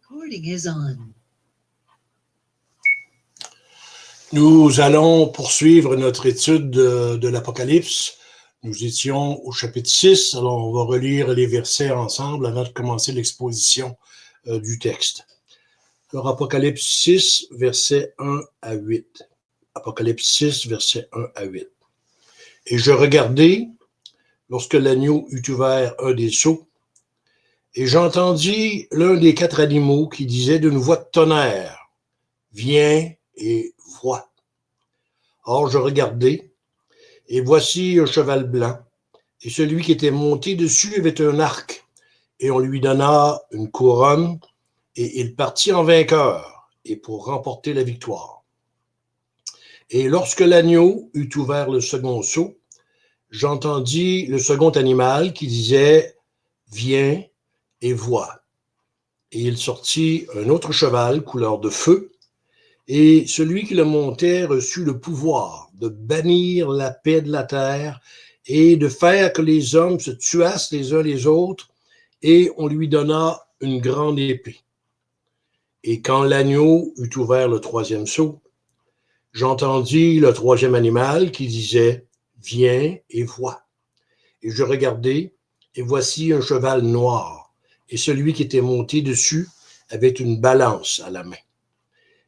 Recording is on. Nous allons poursuivre notre étude de l'Apocalypse. Nous étions au chapitre 6, alors on va relire les versets ensemble avant de commencer l'exposition du texte. Alors, Apocalypse 6, versets 1 à 8. Apocalypse 6, versets 1 à 8. Et je regardai, lorsque l'agneau eut ouvert un des sceaux, et j'entendis l'un des 4 animaux qui disait d'une voix de tonnerre, « Viens et vois. » Or je regardai, et voici un cheval blanc, et celui qui était monté dessus avait un arc, et on lui donna une couronne, et il partit en vainqueur, et pour remporter la victoire. Et lorsque l'agneau eut ouvert le second sceau, j'entendis le second animal qui disait « Viens et vois. » Et il sortit un autre cheval couleur de feu, et celui qui le montait reçut le pouvoir de bannir la paix de la terre et de faire que les hommes se tuassent les uns les autres, et on lui donna une grande épée. Et quand l'agneau eut ouvert le troisième sceau, j'entendis le troisième animal qui disait « Viens et vois. » Et je regardai, et voici un cheval noir, et celui qui était monté dessus avait une balance à la main.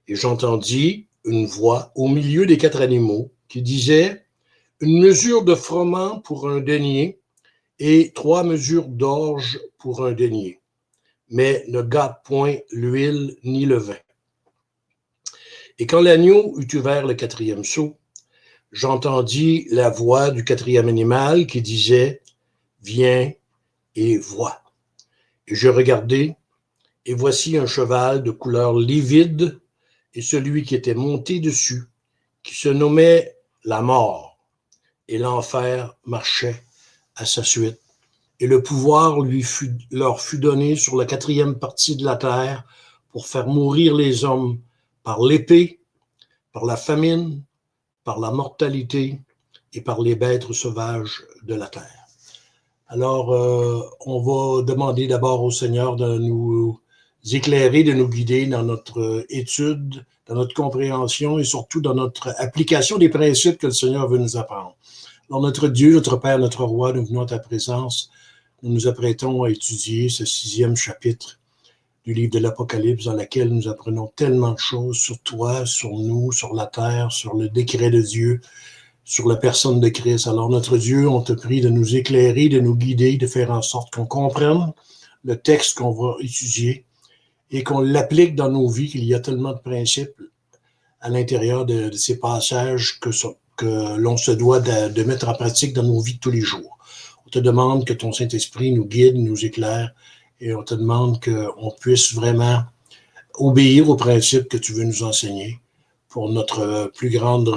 Et j'entendis une voix au milieu des 4 animaux qui disait « Une mesure de froment pour un denier et 3 mesures d'orge pour un denier, mais ne gâte point l'huile ni le vin. » Et quand l'agneau eut ouvert le 4e sceau, j'entendis la voix du 4e animal qui disait « Viens et vois. » Et je regardai, et voici un cheval de couleur livide, et celui qui était monté dessus, qui se nommait la mort, et l'enfer marchait à sa suite. Et le pouvoir leur fut donné sur la 4e partie de la terre pour faire mourir les hommes par l'épée, par la famine, par la mortalité et par les bêtes sauvages de la terre. Alors, on va demander d'abord au Seigneur de nous éclairer, de nous guider dans notre étude, dans notre compréhension et surtout dans notre application des principes que le Seigneur veut nous apprendre. Alors, notre Dieu, notre Père, notre Roi, nous venons à ta présence. Nous nous apprêtons à étudier ce 6e chapitre du livre de l'Apocalypse dans lequel nous apprenons tellement de choses sur toi, sur nous, sur la terre, sur le décret de Dieu, sur la personne de Christ. Alors, notre Dieu, on te prie de nous éclairer, de nous guider, de faire en sorte qu'on comprenne le texte qu'on va étudier et qu'on l'applique dans nos vies, qu'il y a tellement de principes à l'intérieur de ces passages que l'on se doit de mettre en pratique dans nos vies de tous les jours. On te demande que ton Saint-Esprit nous guide, nous éclaire, et on te demande qu'on puisse vraiment obéir aux principes que tu veux nous enseigner pour notre plus grande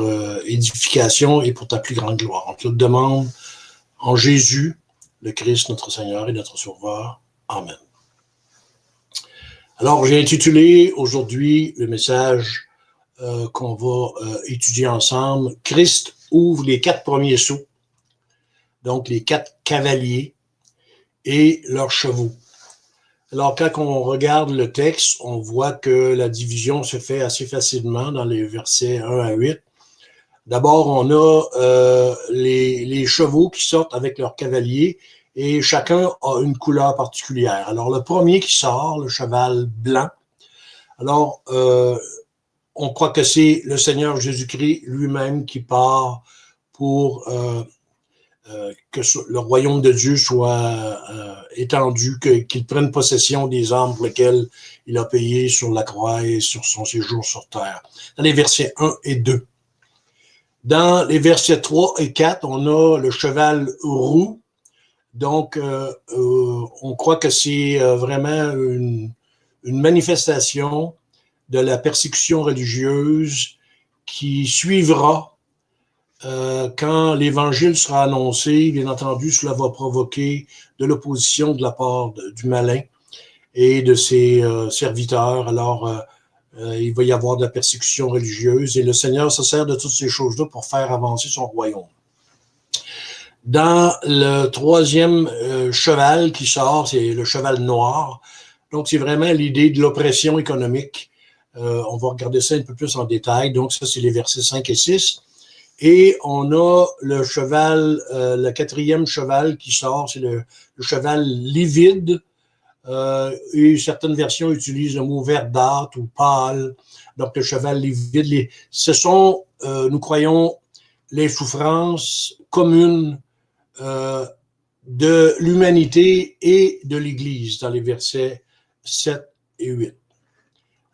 édification et pour ta plus grande gloire. On te le demande en Jésus, le Christ, notre Seigneur et notre Sauveur. Amen. Alors, j'ai intitulé aujourd'hui le message qu'on va étudier ensemble. Christ ouvre les 4 premiers sceaux, donc les 4 cavaliers et leurs chevaux. Alors, quand on regarde le texte, on voit que la division se fait assez facilement dans les versets 1 à 8. D'abord, on a les chevaux qui sortent avec leurs cavaliers et chacun a une couleur particulière. Alors, le premier qui sort, le cheval blanc, alors, on croit que c'est le Seigneur Jésus-Christ lui-même qui part pour que le royaume de Dieu soit étendu, qu'il prenne possession des âmes pour lesquelles il a payé sur la croix et sur son séjour sur terre. Dans les versets 1 et 2. Dans les versets 3 et 4, on a le cheval roux. Donc, on croit que c'est vraiment une manifestation de la persécution religieuse qui suivra quand l'Évangile sera annoncé. Bien entendu, cela va provoquer de l'opposition de la part du malin et de ses serviteurs. Alors, il va y avoir de la persécution religieuse et le Seigneur se sert de toutes ces choses-là pour faire avancer son royaume. Dans le 3e cheval qui sort, c'est le cheval noir. Donc, c'est vraiment l'idée de l'oppression économique. On va regarder ça un peu plus en détail. Donc, ça, c'est les versets 5 et 6. Et on a le cheval, le quatrième cheval qui sort, c'est le cheval livide. Et certaines versions utilisent le mot verdâtre ou pâle. Donc, le cheval livide. Ce sont, nous croyons, les souffrances communes de l'humanité et de l'Église dans les versets 7 et 8.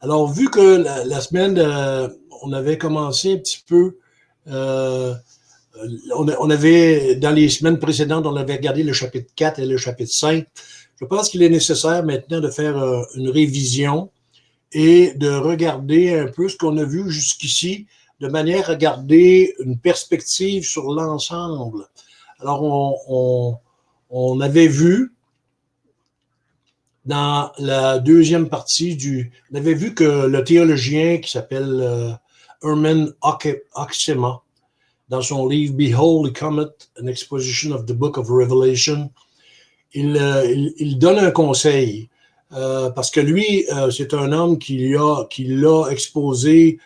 Alors, vu que la semaine, on avait commencé un petit peu, on avait, dans les semaines précédentes, on avait regardé le chapitre 4 et le chapitre 5. Je pense qu'il est nécessaire maintenant de faire une révision et de regarder un peu ce qu'on a vu jusqu'ici, de manière à garder une perspective sur l'ensemble. Alors, on avait vu dans la deuxième partie on avait vu que le théologien qui s'appelle Herman Oxema, dans son livre Behold, he cometh, an exposition of the book of Revelation, il donne un conseil, parce que lui, c'est un homme qui l'a exposé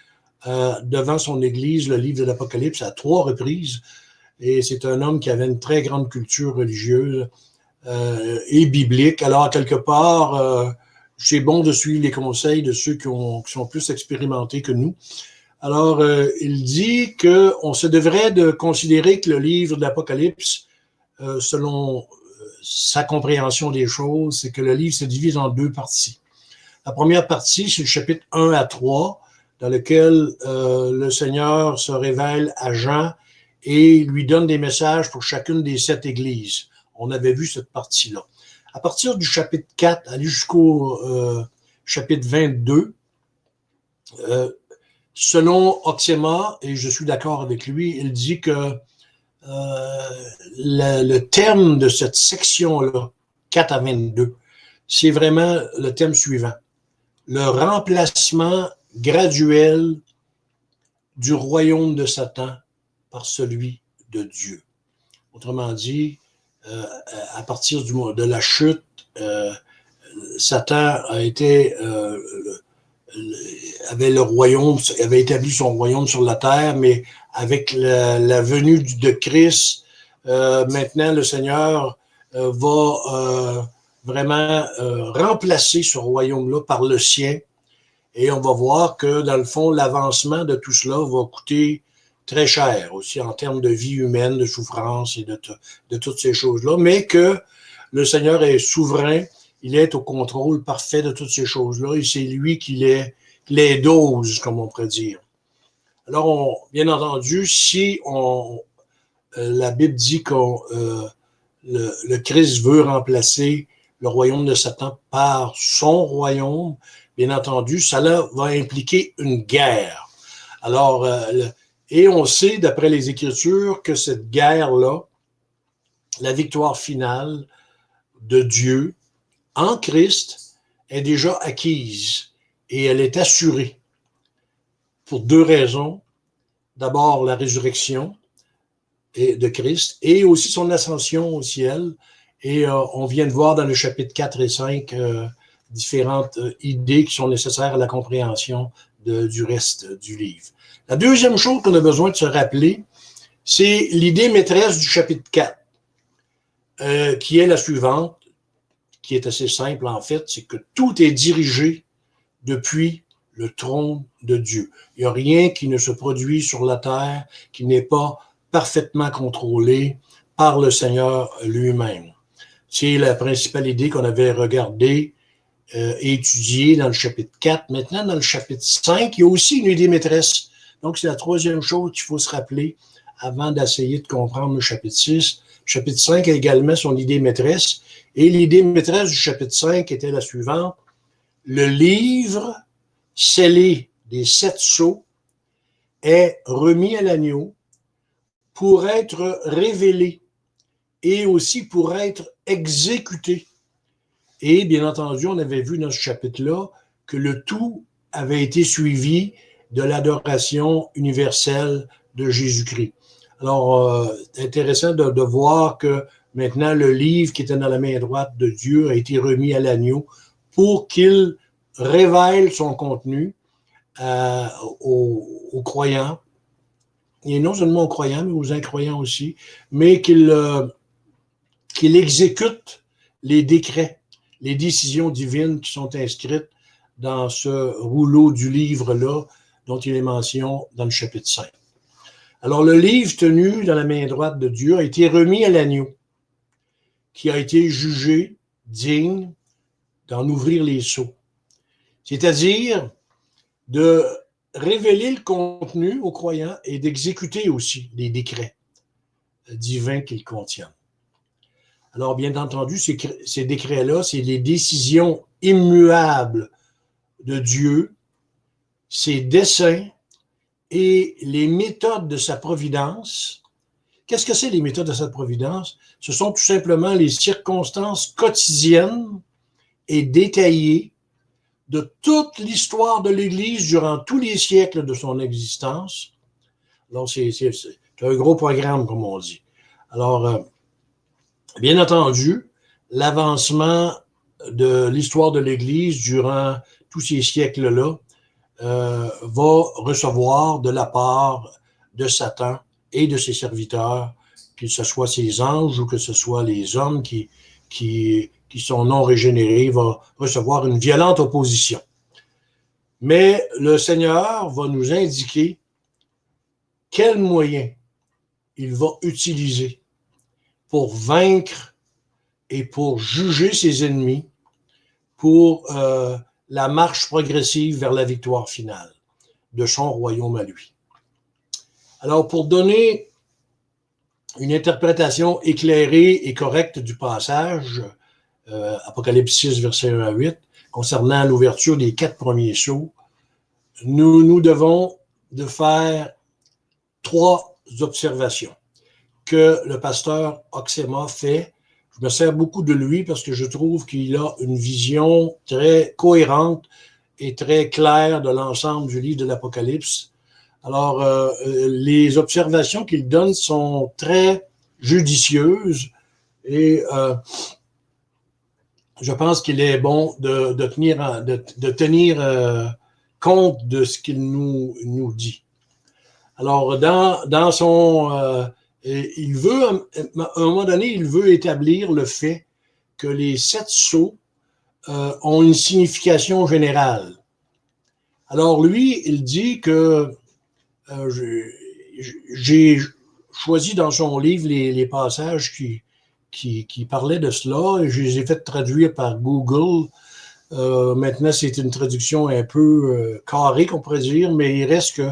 devant son église, le livre de l'Apocalypse, à 3 reprises, et c'est un homme qui avait une très grande culture religieuse et biblique. Alors, quelque part, c'est bon de suivre les conseils de ceux qui sont plus expérimentés que nous. Alors, il dit qu'on se devrait de considérer que le livre de l'Apocalypse, selon sa compréhension des choses, c'est que le livre se divise en 2 parties. La première partie, c'est le chapitre 1 à 3, dans lequel le Seigneur se révèle à Jean et lui donne des messages pour chacune des 7 églises. On avait vu cette partie-là. À partir du chapitre 4, aller jusqu'au chapitre 22, selon Oxema, et je suis d'accord avec lui, il dit que le thème de cette section-là, 4 à 22, c'est vraiment le thème suivant. Le remplacement graduel du royaume de Satan par celui de Dieu. Autrement dit, à partir de la chute, Satan avait établi son royaume sur la terre, mais avec la venue de Christ, maintenant le Seigneur va vraiment remplacer ce royaume-là par le sien. Et on va voir que, dans le fond, l'avancement de tout cela va coûter très cher, aussi en termes de vie humaine, de souffrance et de toutes ces choses-là, mais que le Seigneur est souverain, il est au contrôle parfait de toutes ces choses-là, et c'est lui qui les dose, comme on pourrait dire. Alors, bien entendu, si la Bible dit que le Christ veut remplacer le royaume de Satan par son royaume, bien entendu, cela va impliquer une guerre. Alors, et on sait, d'après les Écritures, que cette guerre-là, la victoire finale de Dieu en Christ est déjà acquise et elle est assurée pour 2 raisons. D'abord, la résurrection de Christ et aussi son ascension au ciel. Et on vient de voir dans le chapitre 4 et 5 différentes idées qui sont nécessaires à la compréhension du reste du livre. La deuxième chose qu'on a besoin de se rappeler, c'est l'idée maîtresse du chapitre 4, qui est la suivante, qui est assez simple en fait, c'est que tout est dirigé depuis le trône de Dieu. Il n'y a rien qui ne se produit sur la terre qui n'est pas parfaitement contrôlé par le Seigneur lui-même. C'est la principale idée qu'on avait regardée et étudiée dans le chapitre 4. Maintenant, dans le chapitre 5, il y a aussi une idée maîtresse. Donc, c'est la troisième chose qu'il faut se rappeler avant d'essayer de comprendre le chapitre 6. Le chapitre 5 a également son idée maîtresse. Et l'idée maîtresse du chapitre 5 était la suivante. Le livre scellé des 7 sceaux est remis à l'agneau pour être révélé et aussi pour être exécuté. Et bien entendu, on avait vu dans ce chapitre-là que le tout avait été suivi de l'adoration universelle de Jésus-Christ. Alors, c'est intéressant de voir que maintenant le livre qui était dans la main droite de Dieu a été remis à l'agneau pour qu'il révèle son contenu aux croyants, et non seulement aux croyants, mais aux incroyants aussi, mais qu'il exécute les décrets, les décisions divines qui sont inscrites dans ce rouleau du livre-là dont il est mention dans le chapitre 5. Alors, le livre tenu dans la main droite de Dieu a été remis à l'agneau, qui a été jugé digne d'en ouvrir les sceaux. C'est-à-dire de révéler le contenu aux croyants et d'exécuter aussi les décrets divins qu'ils contiennent. Alors, bien entendu, ces décrets-là, c'est les décisions immuables de Dieu, ses desseins et les méthodes de sa providence. Qu'est-ce que c'est les méthodes de sa providence? Ce sont tout simplement les circonstances quotidiennes et détaillées de toute l'histoire de l'Église durant tous les siècles de son existence. Alors, c'est un gros programme, comme on dit. Alors, bien entendu, l'avancement de l'histoire de l'Église durant tous ces siècles-là va recevoir de la part de Satan et de ses serviteurs, que ce soit ses anges ou que ce soit les hommes qui sont non régénérés, va recevoir une violente opposition. Mais le Seigneur va nous indiquer quels moyens il va utiliser pour vaincre et pour juger ses ennemis, pour la marche progressive vers la victoire finale de son royaume à lui. Alors, pour donner une interprétation éclairée et correcte du passage, Apocalypse 6, verset 1 à 8, concernant l'ouverture des 4 premiers sceaux, nous devons de faire 3 observations que le pasteur Oxema fait. Je me sers beaucoup de lui parce que je trouve qu'il a une vision très cohérente et très claire de l'ensemble du livre de l'Apocalypse. Alors, les observations qu'il donne sont très judicieuses et je pense qu'il est bon de tenir compte de ce qu'il nous dit. Alors, dans son... il veut, à un moment donné, il veut établir le fait que les 7 sceaux ont une signification générale. Alors, lui, il dit que j'ai choisi dans son livre les passages qui parlaient de cela et je les ai fait traduire par Google. Maintenant, c'est une traduction un peu carrée, qu'on pourrait dire, mais il reste que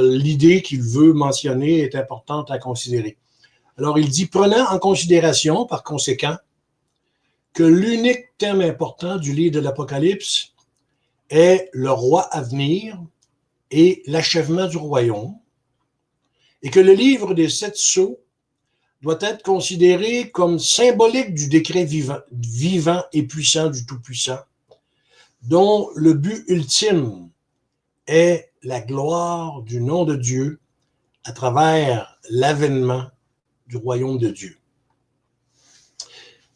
l'idée qu'il veut mentionner est importante à considérer. Alors, il dit, prenant en considération, par conséquent, que l'unique thème important du livre de l'Apocalypse est le roi à venir et l'achèvement du royaume, et que le livre des 7 sceaux doit être considéré comme symbolique du décret vivant et puissant du Tout-Puissant, dont le but ultime est la gloire du nom de Dieu à travers l'avènement du royaume de Dieu.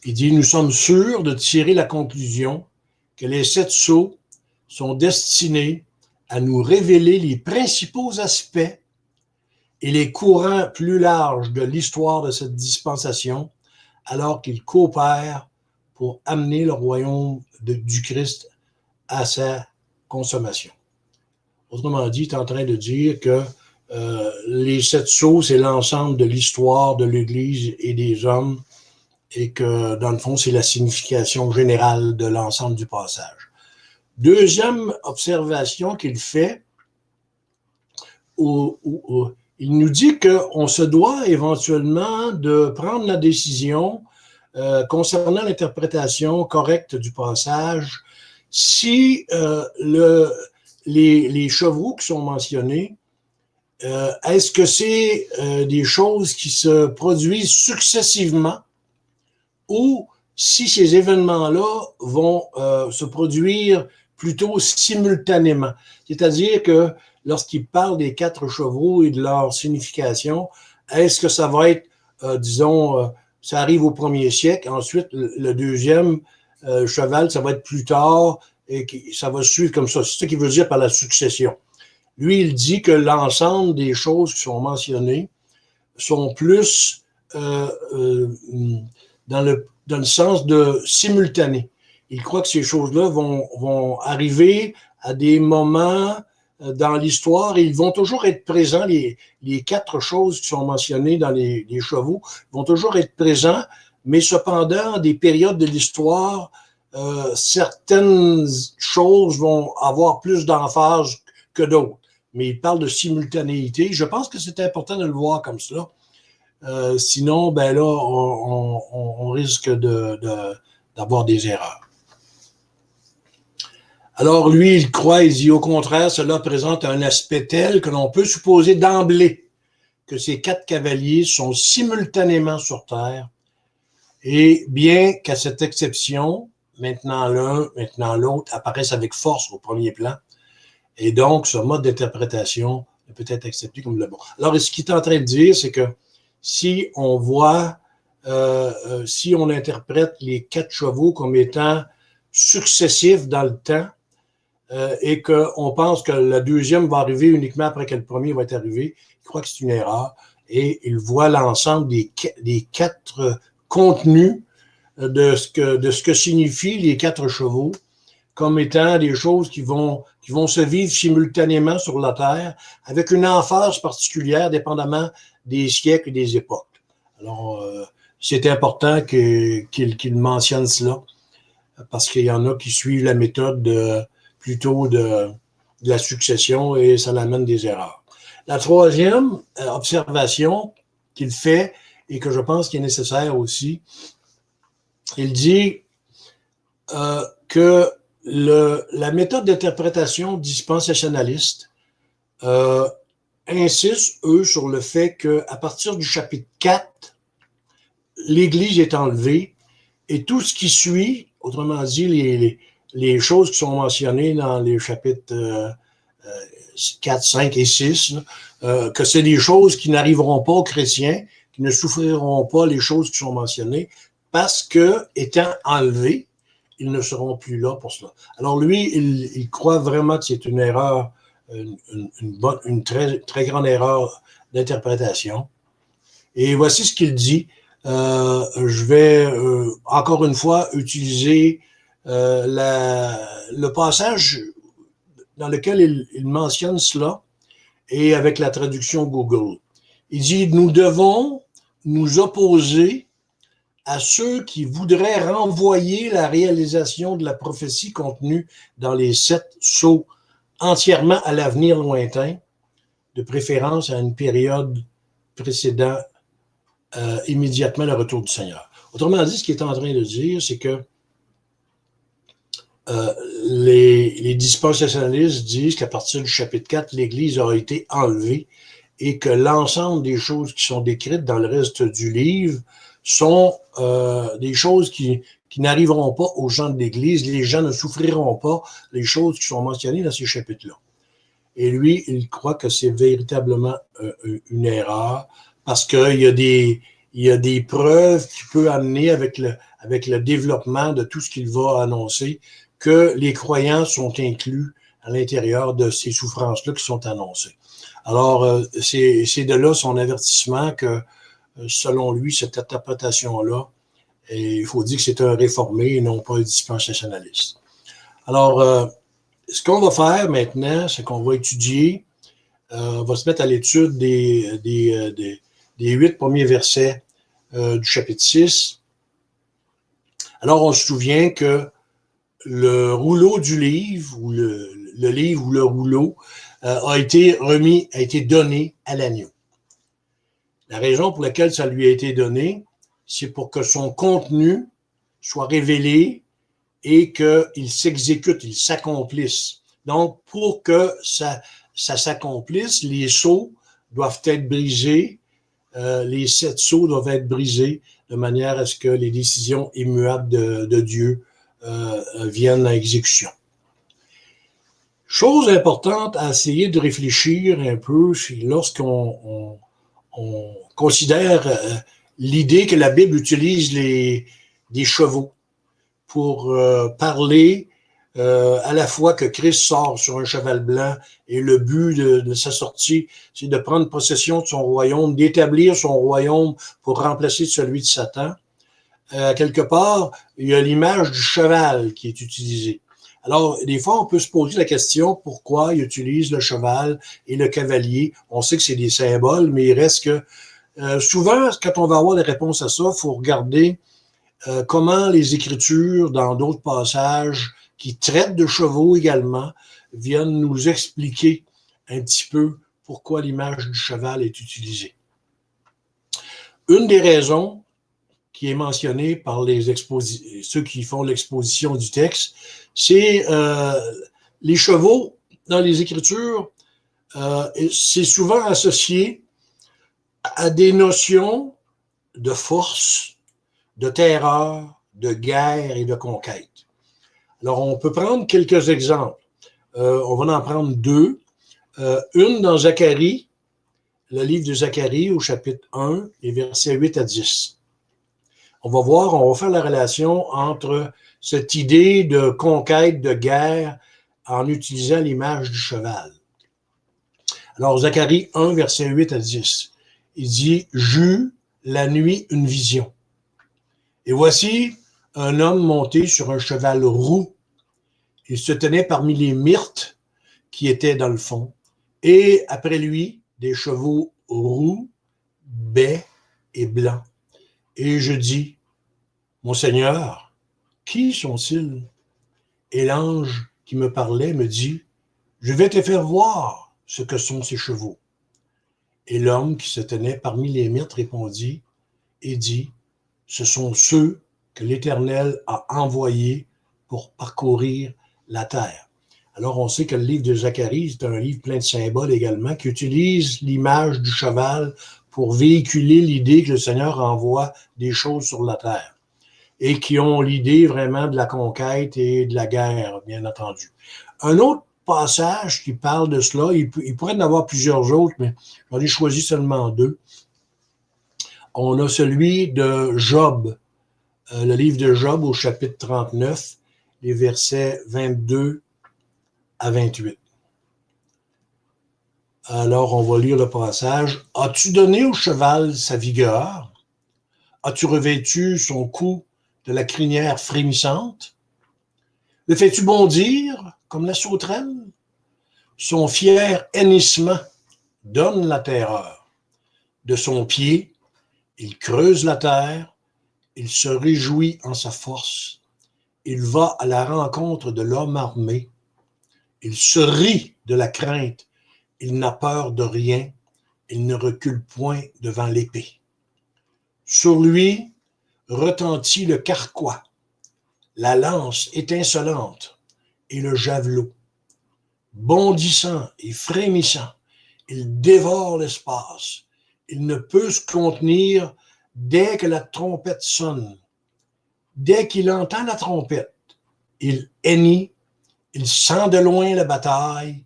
Il dit, nous sommes sûrs de tirer la conclusion que les 7 sceaux sont destinés à nous révéler les principaux aspects et les courants plus larges de l'histoire de cette dispensation, alors qu'ils coopèrent pour amener le royaume du Christ à sa consommation. Autrement dit, il est en train de dire que les 7 sceaux, c'est l'ensemble de l'histoire de l'Église et des hommes, et que, dans le fond, c'est la signification générale de l'ensemble du passage. Deuxième observation qu'il fait, il nous dit qu'on se doit éventuellement de prendre la décision concernant l'interprétation correcte du passage si les chevreaux qui sont mentionnés, est-ce que c'est des choses qui se produisent successivement ou si ces événements-là vont se produire plutôt simultanément. C'est-à-dire que lorsqu'il parle des 4 chevreaux et de leur signification, est-ce que ça va être, disons, ça arrive au 1er siècle, ensuite le deuxième cheval, ça va être plus tard, et ça va suivre comme ça. C'est ça qu'il veut dire par la succession. Lui, il dit que l'ensemble des choses qui sont mentionnées sont plus dans le sens de simultané. Il croit que ces choses-là vont arriver à des moments dans l'histoire et ils vont toujours être présents, les 4 choses qui sont mentionnées dans les chevaux vont toujours être présents, mais cependant, des périodes de l'histoire, certaines choses vont avoir plus d'emphase que d'autres. Mais il parle de simultanéité. Je pense que c'est important de le voir comme cela. Sinon, ben là, on risque d'avoir des erreurs. Alors, lui, il croit, il dit au contraire, cela présente un aspect tel que l'on peut supposer d'emblée que ces 4 cavaliers sont simultanément sur Terre, et bien qu'à cette exception, maintenant l'un, maintenant l'autre, apparaissent avec force au premier plan, et donc ce mode d'interprétation ne peut être accepté comme le bon. Alors, ce qu'il est en train de dire, c'est que si on voit, si on interprète les 4 chevaux comme étant successifs dans le temps, et qu'on pense que la deuxième va arriver uniquement après que le premier va être arrivé, il croit que c'est une erreur, et il voit l'ensemble des 4 contenus de ce que signifient les 4 chevaux comme étant des choses qui vont se vivre simultanément sur la Terre, avec une emphase particulière, dépendamment des siècles et des époques. Alors, c'est important qu'il mentionne cela, parce qu'il y en a qui suivent la méthode plutôt de la succession et ça l'amène des erreurs. La troisième observation qu'il fait et que je pense qu'il est nécessaire aussi, il dit que la méthode d'interprétation dispensationaliste insiste, eux, sur le fait qu'à partir du chapitre 4, l'Église est enlevée et tout ce qui suit, autrement dit, les choses qui sont mentionnées dans les chapitres 4, 5 et 6, que c'est des choses qui n'arriveront pas aux chrétiens, qui ne souffriront pas les choses qui sont mentionnées, parce que, étant enlevés, ils ne seront plus là pour cela. Alors lui, il croit vraiment que c'est une erreur, une très, très grande erreur d'interprétation. Et voici ce qu'il dit. Je vais encore une fois utiliser le passage dans lequel il mentionne cela et avec la traduction Google. Il dit « Nous devons nous opposer à ceux qui voudraient renvoyer la réalisation de la prophétie contenue dans les 7 sceaux entièrement à l'avenir lointain, de préférence à une période précédant immédiatement le retour du Seigneur. » Autrement dit, ce qu'il est en train de dire, c'est que les dispensationalistes disent qu'à partir du chapitre 4, l'Église a été enlevée et que l'ensemble des choses qui sont décrites dans le reste du livre sont des choses qui n'arriveront pas aux gens de l'Église. Les gens ne souffriront pas les choses qui sont mentionnées dans ces chapitres-là. Et lui, il croit que c'est véritablement une erreur parce qu'il y a des preuves qu'il peut amener avec le développement de tout ce qu'il va annoncer, que les croyants sont inclus à l'intérieur de ces souffrances-là qui sont annoncées. Alors, c'est de là son avertissement que, selon lui, cette interprétation-là, il faut dire que c'est un réformé et non pas un dispensationaliste. Alors, ce qu'on va faire maintenant, c'est qu'on va étudier, on va se mettre à l'étude des 8 premiers versets du chapitre 6. Alors, on se souvient que le rouleau du livre, ou le livre ou le rouleau, a été donné à l'agneau. La raison pour laquelle ça lui a été donné, c'est pour que son contenu soit révélé et qu'il s'exécute, il s'accomplisse. Donc, pour que ça s'accomplisse, les sceaux doivent être brisés, les 7 sceaux doivent être brisés de manière à ce que les décisions immuables de Dieu viennent à exécution. Chose importante à essayer de réfléchir un peu lorsqu'on considère l'idée que la Bible utilise des chevaux pour parler à la fois que Christ sort sur un cheval blanc et le but de sa sortie, c'est de prendre possession de son royaume, d'établir son royaume pour remplacer celui de Satan. Quelque part, il y a l'image du cheval qui est utilisée. Alors, des fois, on peut se poser la question pourquoi il utilise le cheval et le cavalier. On sait que c'est des symboles, mais il reste que souvent, quand on va avoir des réponses à ça, il faut regarder comment les Écritures, dans d'autres passages qui traitent de chevaux également, viennent nous expliquer un petit peu pourquoi l'image du cheval est utilisée. Une des raisons qui est mentionnée par ceux qui font l'exposition du texte, c'est les chevaux dans les Écritures, c'est souvent associé à des notions de force, de terreur, de guerre et de conquête. Alors, on peut prendre quelques exemples. On va en prendre deux. Une dans Zacharie, le livre de Zacharie au chapitre 1, les versets 8 à 10. On va faire la relation entre cette idée de conquête, de guerre, en utilisant l'image du cheval. Alors, Zacharie 1, versets 8 à 10, il dit « J'eus la nuit une vision. Et voici un homme monté sur un cheval roux. Il se tenait parmi les myrtes qui étaient dans le fond. Et après lui, des chevaux roux, bais et blancs. Et je dis, mon Seigneur, qui sont-ils? Et l'ange qui me parlait me dit, je vais te faire voir ce que sont ces chevaux. Et l'homme qui se tenait parmi les myrtes répondit et dit, ce sont ceux que l'Éternel a envoyés pour parcourir la terre. Alors, on sait que le livre de Zacharie, c'est un livre plein de symboles également, qui utilise l'image du cheval pour véhiculer l'idée que le Seigneur envoie des choses sur la terre et qui ont l'idée vraiment de la conquête et de la guerre, bien entendu. Un autre passage qui parle de cela, il pourrait y en avoir plusieurs autres, mais j'en ai choisi seulement deux. On a celui de Job, le livre de Job au chapitre 39, les versets 22 à 28. Alors, on va lire le passage. « As-tu donné au cheval sa vigueur? As-tu revêtu son cou de la crinière frémissante? Le fais-tu bondir comme la sauterelle? Son fier hennissement donne la terreur. De son pied, il creuse la terre, il se réjouit en sa force. Il va à la rencontre de l'homme armé. Il se rit de la crainte. Il n'a peur de rien. Il ne recule point devant l'épée. Sur lui retentit le carquois. La lance est insolente et le javelot. Bondissant et frémissant, il dévore l'espace. Il ne peut se contenir dès que la trompette sonne. Dès qu'il entend la trompette, il hennit, il sent de loin la bataille,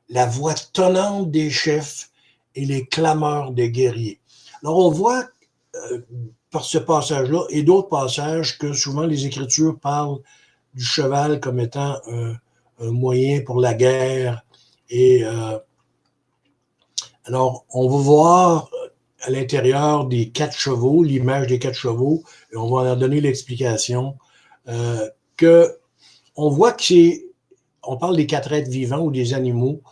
la voix tonnante des chefs et les clameurs des guerriers. Alors on voit par ce passage-là et d'autres passages que souvent les Écritures parlent du cheval comme étant un moyen pour la guerre. Et alors on va voir à l'intérieur des 4 chevaux, l'image des 4 chevaux, et on va en donner l'explication, que on voit que on parle des 4 êtres vivants ou des animaux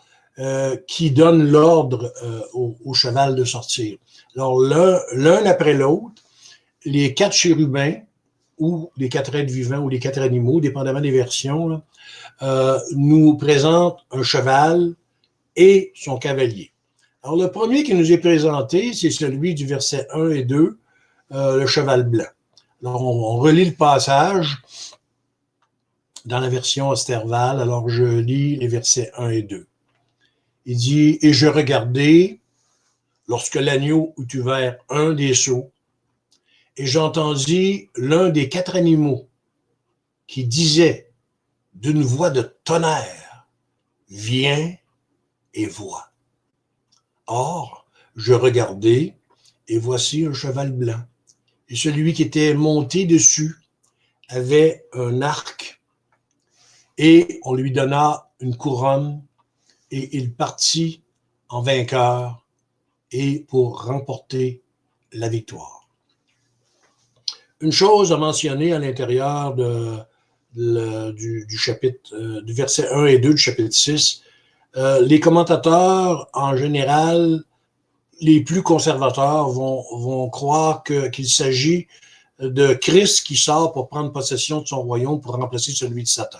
qui donnent l'ordre au cheval de sortir. Alors, l'un après l'autre, les 4 chérubins, ou les 4 êtres vivants, ou les 4 animaux, dépendamment des versions, là, nous présentent un cheval et son cavalier. Alors, le premier qui nous est présenté, c'est celui du verset 1 et 2, le cheval blanc. Alors, on relit le passage dans la version Osterval. Alors, je lis les versets 1 et 2. Il dit « Et je regardai lorsque l'agneau eut ouvert un des sceaux, et j'entendis l'un des 4 animaux qui disait d'une voix de tonnerre, « Viens et vois. » Or, je regardai, et voici un cheval blanc, et celui qui était monté dessus avait un arc et on lui donna une couronne et il partit en vainqueur et pour remporter la victoire. Une chose à mentionner à l'intérieur du chapitre, du verset 1 et 2 du chapitre 6, les commentateurs, en général, les plus conservateurs vont croire qu'il s'agit de Christ qui sort pour prendre possession de son royaume pour remplacer celui de Satan.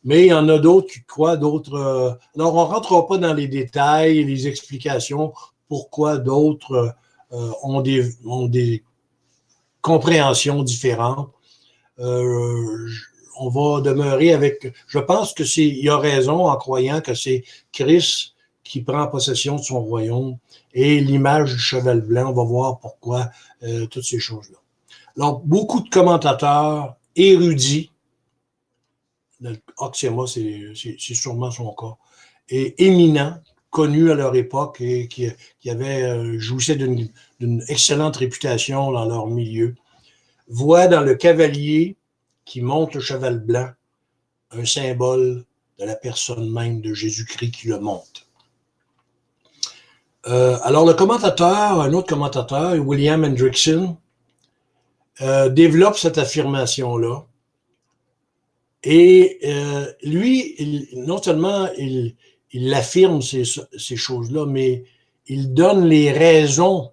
Mais il y en a d'autres qui croient, d'autres... alors, on ne rentrera pas dans les détails et les explications pourquoi d'autres ont des compréhensions différentes. On va demeurer avec... Je pense il y a raison en croyant que c'est Christ qui prend possession de son royaume et l'image du cheval blanc, on va voir pourquoi toutes ces choses-là. Alors, beaucoup de commentateurs érudits, Oxiema, c'est sûrement son cas, et éminents, connus à leur époque et qui jouissaient d'une excellente réputation dans leur milieu, voient dans le cavalier qui monte le cheval blanc un symbole de la personne même de Jésus-Christ qui le monte. Alors, un autre commentateur, William Hendrickson, développe cette affirmation-là. Et lui, non seulement il affirme ces choses-là, mais il donne les raisons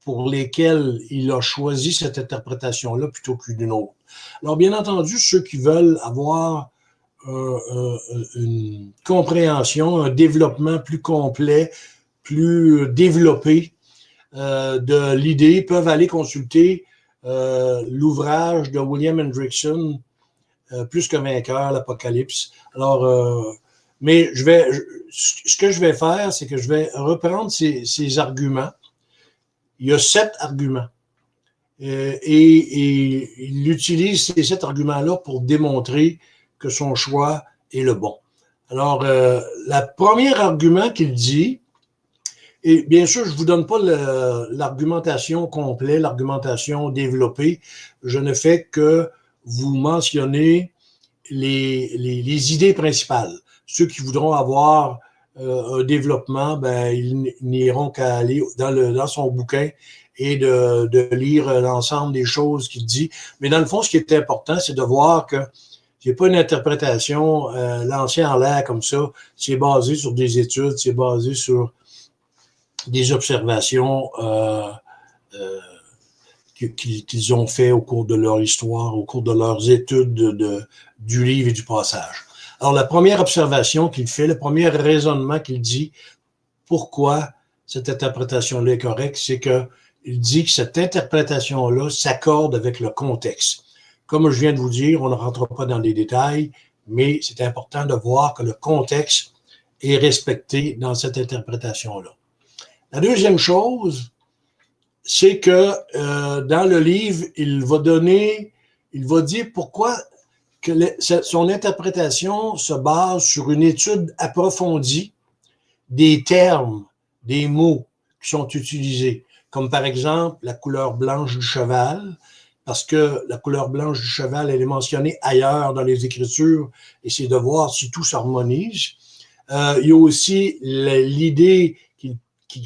pour lesquelles il a choisi cette interprétation-là plutôt qu'une autre. Alors, bien entendu, ceux qui veulent avoir une compréhension, un développement plus complet, plus développé de l'idée, peuvent aller consulter l'ouvrage de William Hendrickson, Plus que vainqueur, l'Apocalypse. Alors, mais ce que je vais faire, c'est que je vais reprendre ces arguments. Il y a 7 arguments. Et il utilise ces 7 arguments-là pour démontrer que son choix est le bon. Alors, le premier argument qu'il dit, et bien sûr, je ne vous donne pas l'argumentation complète, l'argumentation développée. Je ne fais que vous mentionner les idées principales. Ceux qui voudront avoir un développement, ben, ils n'iront qu'à aller dans son bouquin et de lire l'ensemble des choses qu'il dit. Mais dans le fond, ce qui est important, c'est de voir que c'est pas une interprétation lancée en l'air comme ça. C'est basé sur des études, c'est basé sur des observations qu'ils ont fait au cours de leur histoire, au cours de leurs études du livre et du passage. Alors, la première observation qu'il fait, le premier raisonnement qu'il dit, pourquoi cette interprétation-là est correcte, c'est qu'il dit que cette interprétation-là s'accorde avec le contexte. Comme je viens de vous dire, on ne rentre pas dans les détails, mais c'est important de voir que le contexte est respecté dans cette interprétation-là. La deuxième chose, c'est que dans le livre, il va dire pourquoi que son interprétation se base sur une étude approfondie des termes, des mots qui sont utilisés, comme par exemple la couleur blanche du cheval, parce que la couleur blanche du cheval, elle est mentionnée ailleurs dans les Écritures, et c'est de voir si tout s'harmonise. Il y a aussi l'idée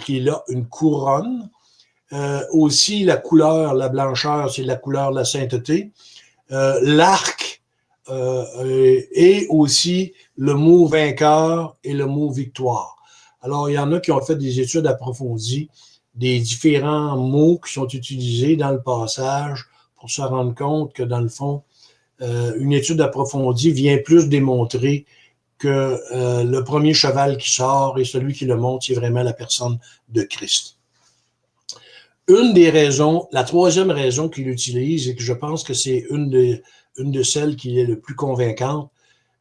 qu'il a une couronne. Aussi, la couleur, la blancheur, c'est la couleur de la sainteté. L'arc et aussi le mot vainqueur et le mot victoire. Alors, il y en a qui ont fait des études approfondies des différents mots qui sont utilisés dans le passage pour se rendre compte que, dans le fond, une étude approfondie vient plus démontrer que le premier cheval qui sort et celui qui le monte, c'est vraiment la personne de Christ. Une des raisons, la troisième raison qu'il utilise, et que je pense que c'est une de celles qui est le plus convaincante,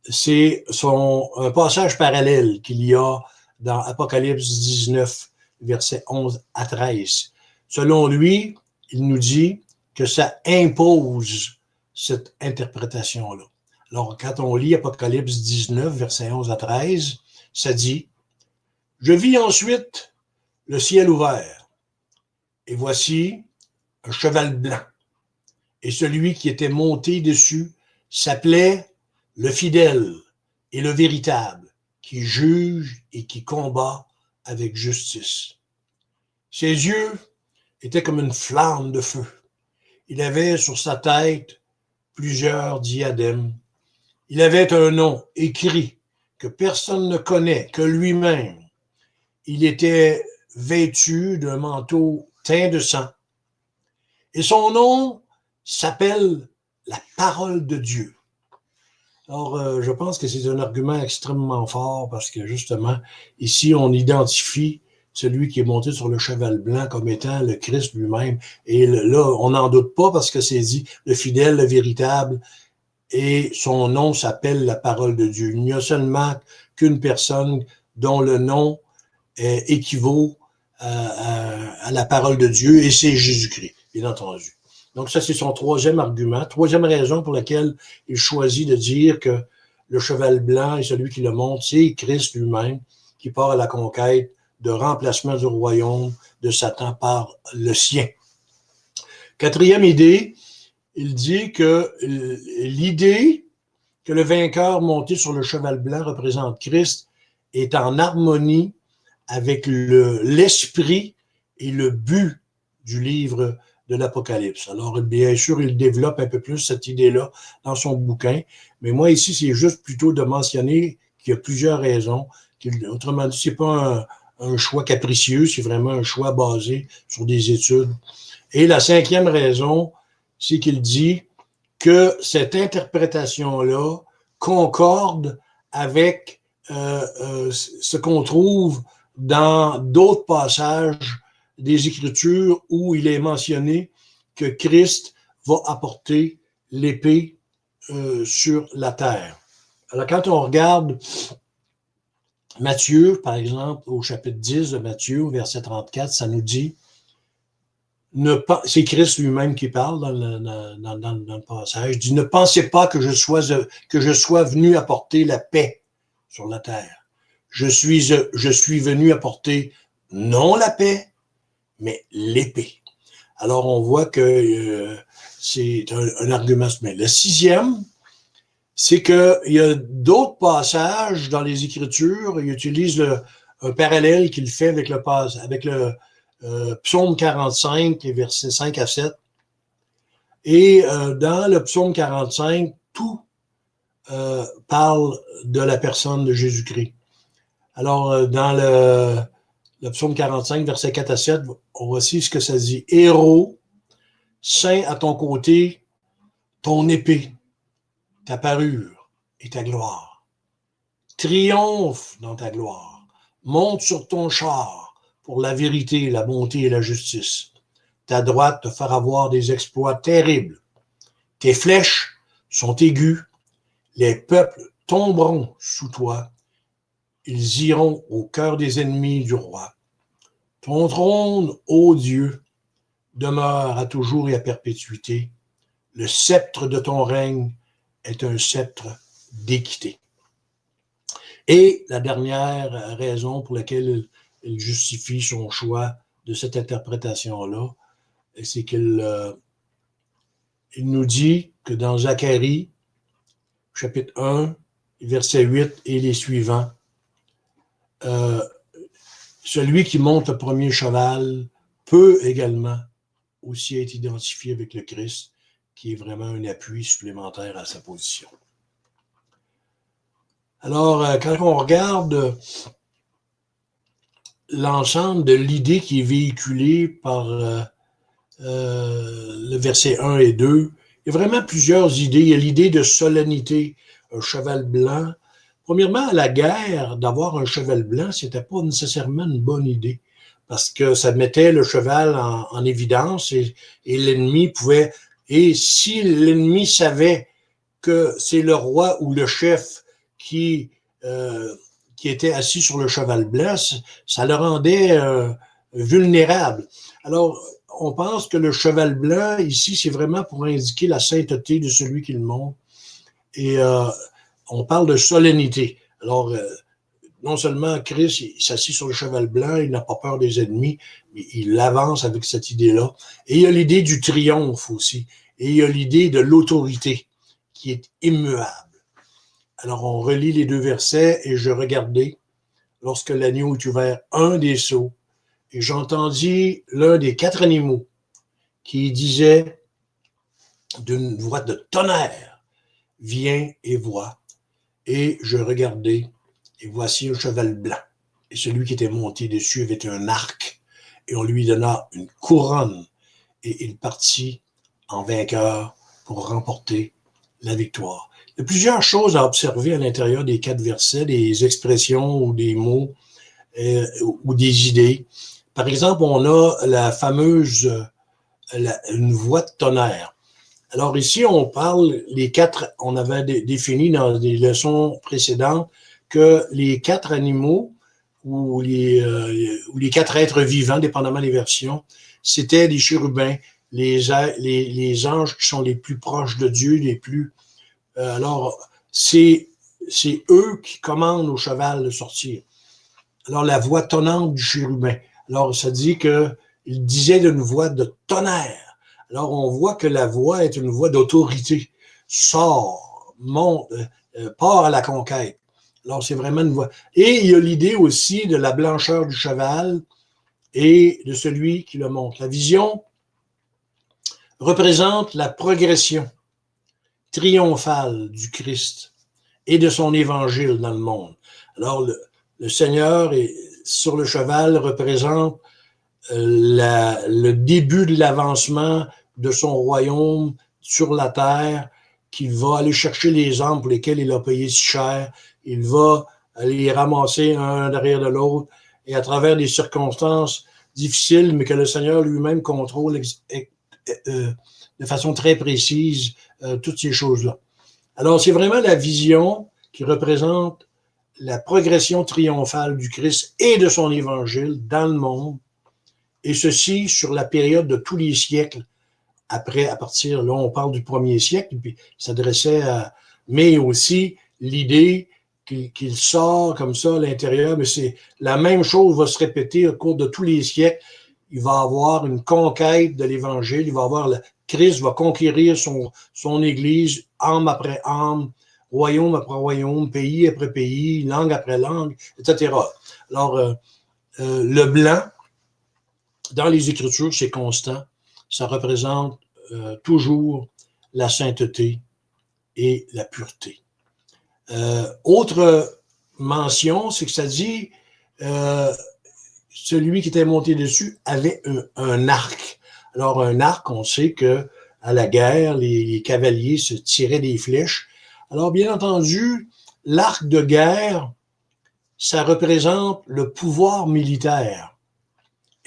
c'est un passage parallèle qu'il y a dans Apocalypse 19, versets 11 à 13. Selon lui, il nous dit que ça impose cette interprétation-là. Alors, quand on lit Apocalypse 19, versets 11 à 13, ça dit « Je vis ensuite le ciel ouvert, et voici un cheval blanc. Et celui qui était monté dessus s'appelait le fidèle et le véritable, qui juge et qui combat avec justice. Ses yeux étaient comme une flamme de feu. Il avait sur sa tête plusieurs diadèmes. Il avait un nom écrit que personne ne connaît que lui-même. Il était vêtu d'un manteau teint de sang. Et son nom s'appelle la parole de Dieu. Alors, je pense que c'est un argument extrêmement fort parce que justement, ici, on identifie celui qui est monté sur le cheval blanc comme étant le Christ lui-même. Et là, on n'en doute pas parce que c'est dit le fidèle, le véritable, et son nom s'appelle la parole de Dieu. Il n'y a seulement qu'une personne dont le nom équivaut à la parole de Dieu, et c'est Jésus-Christ, bien entendu. Donc ça, c'est son troisième argument, troisième raison pour laquelle il choisit de dire que le cheval blanc est celui qui le monte, c'est Christ lui-même qui part à la conquête de remplacement du royaume de Satan par le sien. Quatrième idée, il dit que l'idée que le vainqueur monté sur le cheval blanc représente Christ est en harmonie avec l'esprit et le but du livre de l'Apocalypse. Alors, bien sûr, il développe un peu plus cette idée-là dans son bouquin, mais moi, ici, c'est juste plutôt de mentionner qu'il y a plusieurs raisons. Autrement dit, c'est pas un choix capricieux, c'est vraiment un choix basé sur des études. Et la cinquième raison, c'est qu'il dit que cette interprétation-là concorde avec ce qu'on trouve dans d'autres passages des Écritures où il est mentionné que Christ va apporter l'épée sur la terre. Alors, quand on regarde Matthieu, par exemple, au chapitre 10 de Matthieu, au verset 34, ça nous dit, c'est Christ lui-même qui parle dans le passage, il dit, ne pensez pas que je sois venu apporter la paix sur la terre. Je suis venu apporter non la paix, mais l'épée. Alors, on voit que c'est un argument. Mais le sixième, c'est qu'il y a d'autres passages dans les Écritures, il utilise un parallèle qu'il fait avec le psaume 45, les versets 5 à 7. Et dans le psaume 45, tout parle de la personne de Jésus-Christ. Alors, dans le psaume 45, versets 4 à 7, voici ce que ça dit. Héros, saint à ton côté, ton épée, ta parure et ta gloire. Triomphe dans ta gloire. Monte sur ton char pour la vérité, la bonté et la justice. Ta droite te fera voir des exploits terribles. Tes flèches sont aiguës. Les peuples tomberont sous toi. Ils iront au cœur des ennemis du roi. Ton trône, ô Dieu, demeure à toujours et à perpétuité. Le sceptre de ton règne est un sceptre d'équité. Et la dernière raison pour laquelle il justifie son choix de cette interprétation-là, c'est qu'il nous dit que dans Zacharie, chapitre 1, verset 8 et les suivants, celui qui monte le premier cheval peut également aussi être identifié avec le Christ, qui est vraiment un appui supplémentaire à sa position. Alors, quand on regarde l'ensemble de l'idée qui est véhiculée par le verset 1 et 2, il y a vraiment plusieurs idées. Il y a l'idée de solennité, un cheval blanc. Premièrement, à la guerre, d'avoir un cheval blanc, c'était pas nécessairement une bonne idée parce que ça mettait le cheval en évidence et l'ennemi pouvait... Et si l'ennemi savait que c'est le roi ou le chef qui était assis sur le cheval blanc, ça le rendait vulnérable. Alors, on pense que le cheval blanc, ici, c'est vraiment pour indiquer la sainteté de celui qui le monte. Et on parle de solennité. Alors, non seulement Christ, il s'assit sur le cheval blanc, il n'a pas peur des ennemis, mais il avance avec cette idée-là. Et il y a l'idée du triomphe aussi. Et il y a l'idée de l'autorité qui est immuable. Alors, on relit les deux versets et je regardais lorsque l'agneau eut ouvert un des sceaux et j'entendis l'un des quatre animaux qui disait d'une voix de tonnerre, viens et vois. Et je regardai et voici un cheval blanc. Et celui qui était monté dessus avait un arc et on lui donna une couronne et il partit en vainqueur pour remporter la victoire. Il y a plusieurs choses à observer à l'intérieur des quatre versets, des expressions ou des mots ou des idées. Par exemple, on a la fameuse une voix de tonnerre. Alors ici, on parle, on avait défini dans des leçons précédentes que les quatre animaux ou les quatre êtres vivants, dépendamment des versions, c'était les chérubins, les anges qui sont les plus proches de Dieu, les plus... alors, c'est eux qui commandent au cheval de sortir. Alors, la voix tonnante du chérubin. Alors, ça dit qu'il disait d'une voix de tonnerre. Alors, on voit que la voix est une voix d'autorité. Sors, monte, part à la conquête. Alors, c'est vraiment une voix. Et il y a l'idée aussi de la blancheur du cheval et de celui qui le monte. La vision représente la progression triomphale du Christ et de son évangile dans le monde. Alors, le Seigneur sur le cheval représente le début de l'avancement de son royaume sur la terre, qu'il va aller chercher les âmes pour lesquels il a payé si cher. Il va aller les ramasser un derrière de l'autre et à travers des circonstances difficiles, mais que le Seigneur lui-même contrôle de façon très précise toutes ces choses-là. Alors, c'est vraiment la vision qui représente la progression triomphale du Christ et de son évangile dans le monde, et ceci sur la période de tous les siècles. Après, à partir, là, on parle du premier siècle, puis il s'adressait à... Mais aussi l'idée qu'il sort comme ça à l'intérieur, mais c'est la même chose va se répéter au cours de tous les siècles. Il va avoir une conquête de l'Évangile, il va avoir Christ va conquérir son Église, âme après âme, royaume après royaume, pays après pays, langue après langue, etc. Alors, le blanc, dans les Écritures, c'est constant. Ça représente toujours la sainteté et la pureté. Autre mention, c'est que ça dit celui qui était monté dessus avait un arc. Alors, un arc, on sait que à la guerre, les cavaliers se tiraient des flèches. Alors, bien entendu, l'arc de guerre, ça représente le pouvoir militaire,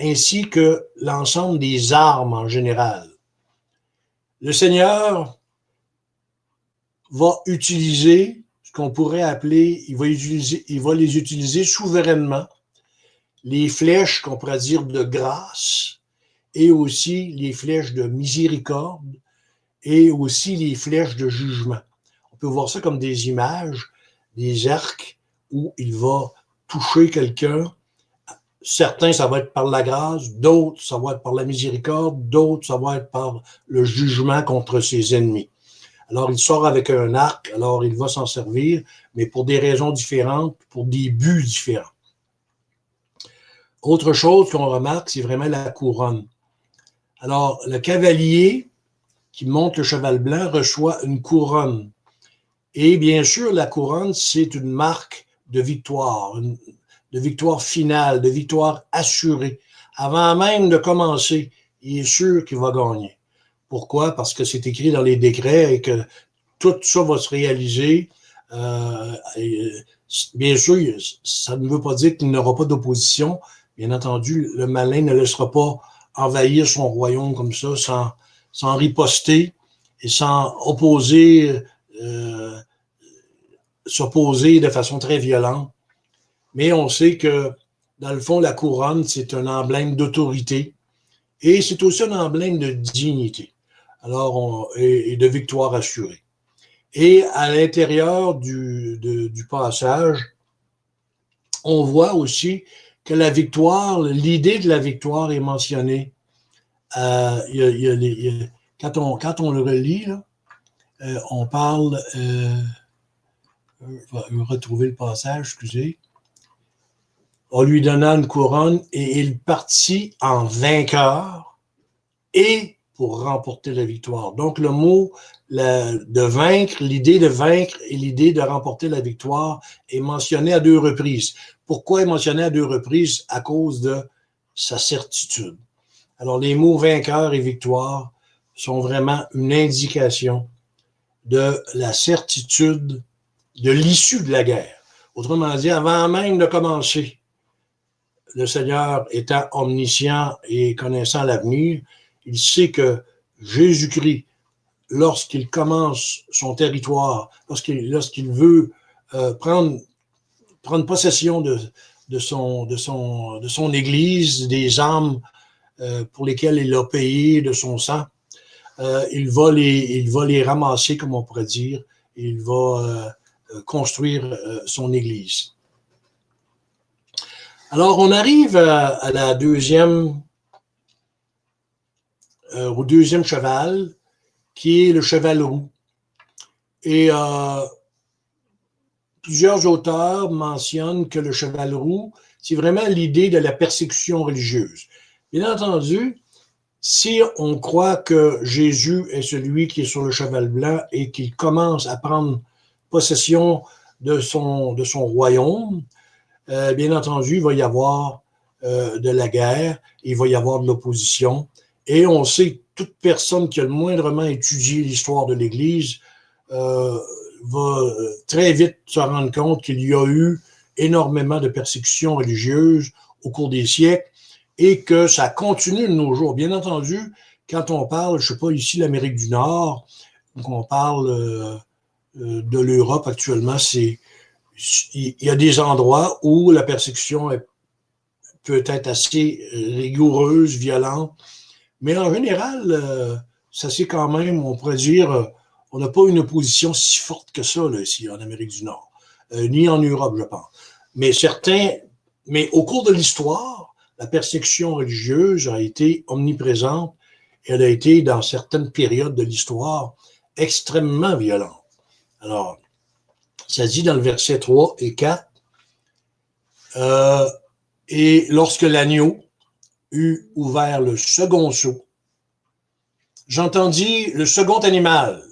ainsi que l'ensemble des armes en général. Le Seigneur va utiliser ce qu'on pourrait appeler, il va les utiliser souverainement, les flèches qu'on pourrait dire de grâce, et aussi les flèches de miséricorde, et aussi les flèches de jugement. On peut voir ça comme des images, des arcs où il va toucher quelqu'un. Certains, ça va être par la grâce, d'autres, ça va être par la miséricorde, d'autres, ça va être par le jugement contre ses ennemis. Alors, il sort avec un arc, alors il va s'en servir, mais pour des raisons différentes, pour des buts différents. Autre chose qu'on remarque, c'est vraiment la couronne. Alors, le cavalier qui monte le cheval blanc reçoit une couronne. Et bien sûr, la couronne, c'est une marque de victoire, de victoire finale, de victoire assurée. Avant même de commencer, il est sûr qu'il va gagner. Pourquoi? Parce que c'est écrit dans les décrets et que tout ça va se réaliser. Bien sûr, ça ne veut pas dire qu'il n'y aura pas d'opposition. Bien entendu, le malin ne laissera pas envahir son royaume comme ça sans riposter et sans s'opposer de façon très violente. Mais on sait que, dans le fond, la couronne, c'est un emblème d'autorité et c'est aussi un emblème de dignité. Alors, et de victoire assurée. Et à l'intérieur du passage, on voit aussi que la victoire, l'idée de la victoire est mentionnée. Il y a quand on le relit, là, on parle, je vais retrouver le passage, excusez. On lui donna une couronne et il partit en vainqueur et pour remporter la victoire. Donc, le mot de vaincre, l'idée de vaincre et l'idée de remporter la victoire est mentionné à 2 reprises. Pourquoi est mentionné à 2 reprises? À cause de sa certitude. Alors, les mots vainqueur et victoire sont vraiment une indication de la certitude de l'issue de la guerre. Autrement dit, avant même de commencer, le Seigneur étant omniscient et connaissant l'avenir, il sait que Jésus-Christ, lorsqu'il commence son territoire, lorsqu'il veut prendre possession de son Église, des âmes pour lesquelles il a payé de son sang, il va les ramasser, comme on pourrait dire, et il va construire son Église. Alors, on arrive à la au deuxième cheval, qui est le cheval roux. Et plusieurs auteurs mentionnent que le cheval roux, c'est vraiment l'idée de la persécution religieuse. Bien entendu, si on croit que Jésus est celui qui est sur le cheval blanc et qu'il commence à prendre possession de son royaume, bien entendu, il va y avoir de la guerre, il va y avoir de l'opposition. Et on sait que toute personne qui a le moindrement étudié l'histoire de l'Église va très vite se rendre compte qu'il y a eu énormément de persécutions religieuses au cours des siècles et que ça continue de nos jours. Bien entendu, quand on parle, je ne sais pas, ici, l'Amérique du Nord, qu'on parle de l'Europe actuellement, il y a des endroits où la persécution peut être assez rigoureuse, violente, mais en général, ça c'est quand même, on pourrait dire, on n'a pas une opposition si forte que ça là, ici en Amérique du Nord, ni en Europe, je pense. Mais au cours de l'histoire, la persécution religieuse a été omniprésente et elle a été, dans certaines périodes de l'histoire, extrêmement violente. Alors, ça dit dans le verset 3 et 4, et lorsque l'agneau eut ouvert le second sceau, j'entendis le second animal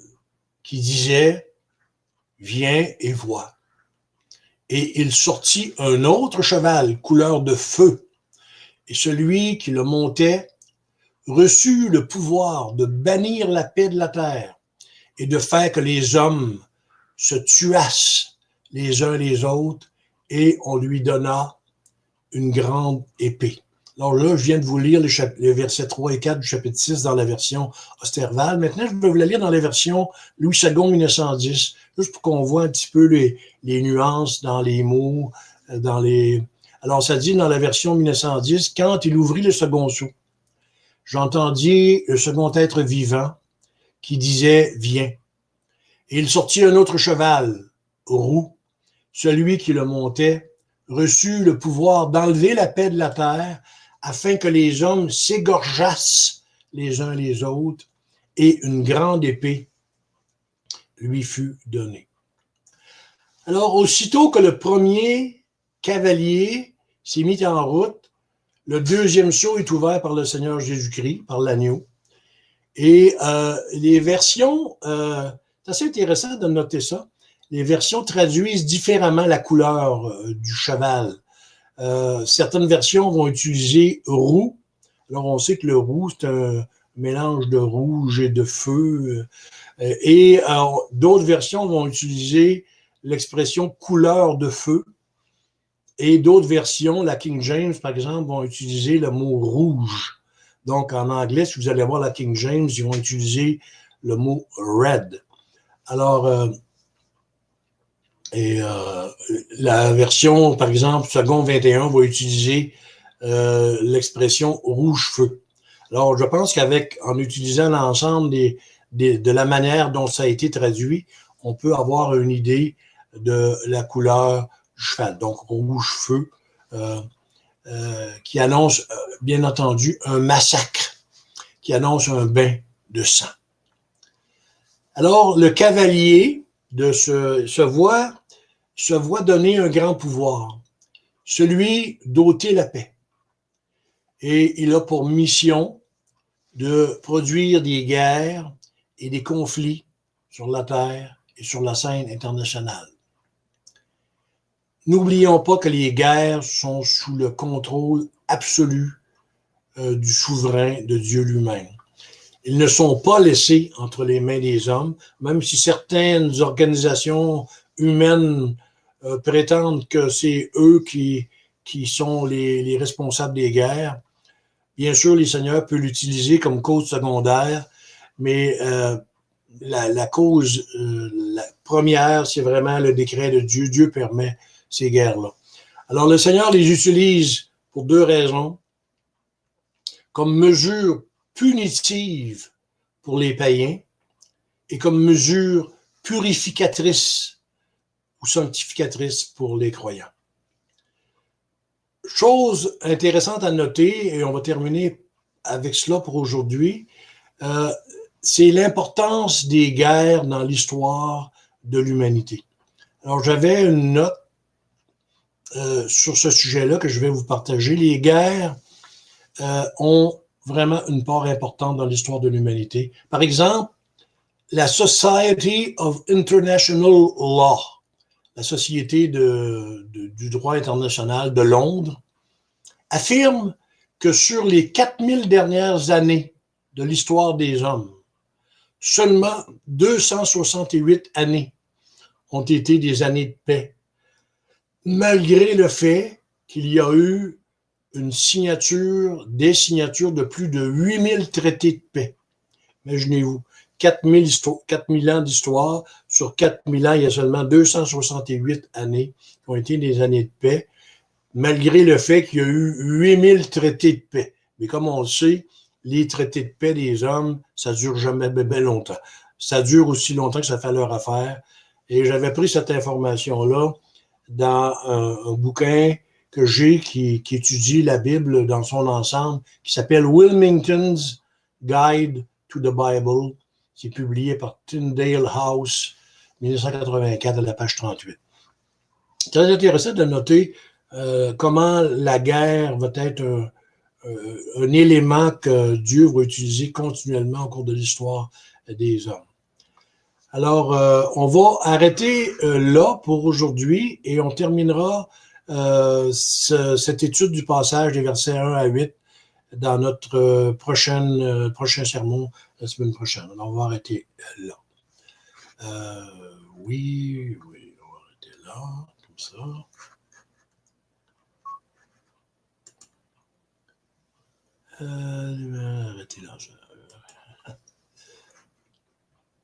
qui disait « Viens et vois ». Et il sortit un autre cheval couleur de feu, et celui qui le montait reçut le pouvoir de bannir la paix de la terre et de faire que les hommes se tuassent les uns les autres, et on lui donna une grande épée. Alors là, je viens de vous lire les versets 3 et 4 du chapitre 6 dans la version Osterval. Maintenant, je vais vous la lire dans la version Louis II 1910, juste pour qu'on voit un petit peu les nuances dans les mots. Alors, ça dit dans la version 1910, « Quand il ouvrit le second sceau, j'entendis le second être vivant qui disait « Viens ». Et il sortit un autre cheval, roux. Celui qui le montait reçut le pouvoir d'enlever la paix de la terre afin que les hommes s'égorgeassent les uns les autres, et une grande épée lui fut donnée. Alors, aussitôt que le premier cavalier s'est mis en route, le deuxième sceau est ouvert par le Seigneur Jésus-Christ, par l'agneau. Et les versions, c'est assez intéressant de noter ça, les versions traduisent différemment la couleur du cheval. Certaines versions vont utiliser roux. Alors, on sait que le roux, c'est un mélange de rouge et de feu. Et d'autres versions vont utiliser l'expression couleur de feu. Et d'autres versions, la King James, par exemple, vont utiliser le mot rouge. Donc, en anglais, si vous allez voir la King James, ils vont utiliser le mot red. Alors, la version, par exemple, second 21 va utiliser l'expression rouge-feu. Alors, je pense en utilisant l'ensemble de la manière dont ça a été traduit, on peut avoir une idée de la couleur du cheval. Donc, rouge-feu, qui annonce, bien entendu, un massacre, qui annonce un bain de sang. Alors, le cavalier se voit donner un grand pouvoir, celui d'ôter la paix. Et il a pour mission de produire des guerres et des conflits sur la terre et sur la scène internationale. N'oublions pas que les guerres sont sous le contrôle absolu du souverain, de Dieu lui-même. Ils ne sont pas laissés entre les mains des hommes, même si certaines organisations humaines prétendent que c'est eux qui sont les responsables des guerres. Bien sûr, les seigneurs peuvent l'utiliser comme cause secondaire, mais la cause la première, c'est vraiment le décret de Dieu. Dieu permet ces guerres-là. Alors, le Seigneur les utilise pour deux raisons. Comme mesure punitive pour les païens et comme mesure purificatrice ou sanctificatrice pour les croyants. Chose intéressante à noter, et on va terminer avec cela pour aujourd'hui, c'est l'importance des guerres dans l'histoire de l'humanité. Alors, j'avais une note sur ce sujet-là que je vais vous partager. Les guerres ont vraiment une part importante dans l'histoire de l'humanité. Par exemple, la Society of International Law, la Société du droit international de Londres, affirme que sur les 4000 dernières années de l'histoire des hommes, seulement 268 années ont été des années de paix, malgré le fait qu'il y a eu des signatures de plus de 8000 traités de paix. Imaginez-vous, 4000 ans d'histoire, sur 4000 ans, il y a seulement 268 années qui ont été des années de paix, malgré le fait qu'il y a eu 8000 traités de paix. Mais comme on le sait, les traités de paix des hommes, ça dure jamais bien longtemps. Ça dure aussi longtemps que ça fait leur affaire. Et j'avais pris cette information-là dans un bouquin que j'ai qui étudie la Bible dans son ensemble, qui s'appelle Wilmington's Guide to the Bible, qui est publié par Tyndale House, 1984, à la page 38. C'est très intéressant de noter comment la guerre va être un élément que Dieu va utiliser continuellement au cours de l'histoire des hommes. Alors, on va arrêter là pour aujourd'hui et on terminera cette étude du passage des versets 1 à 8 dans notre prochain sermon la semaine prochaine. Alors, on va arrêter là. Oui, on va arrêter là, comme ça. Arrêtez là,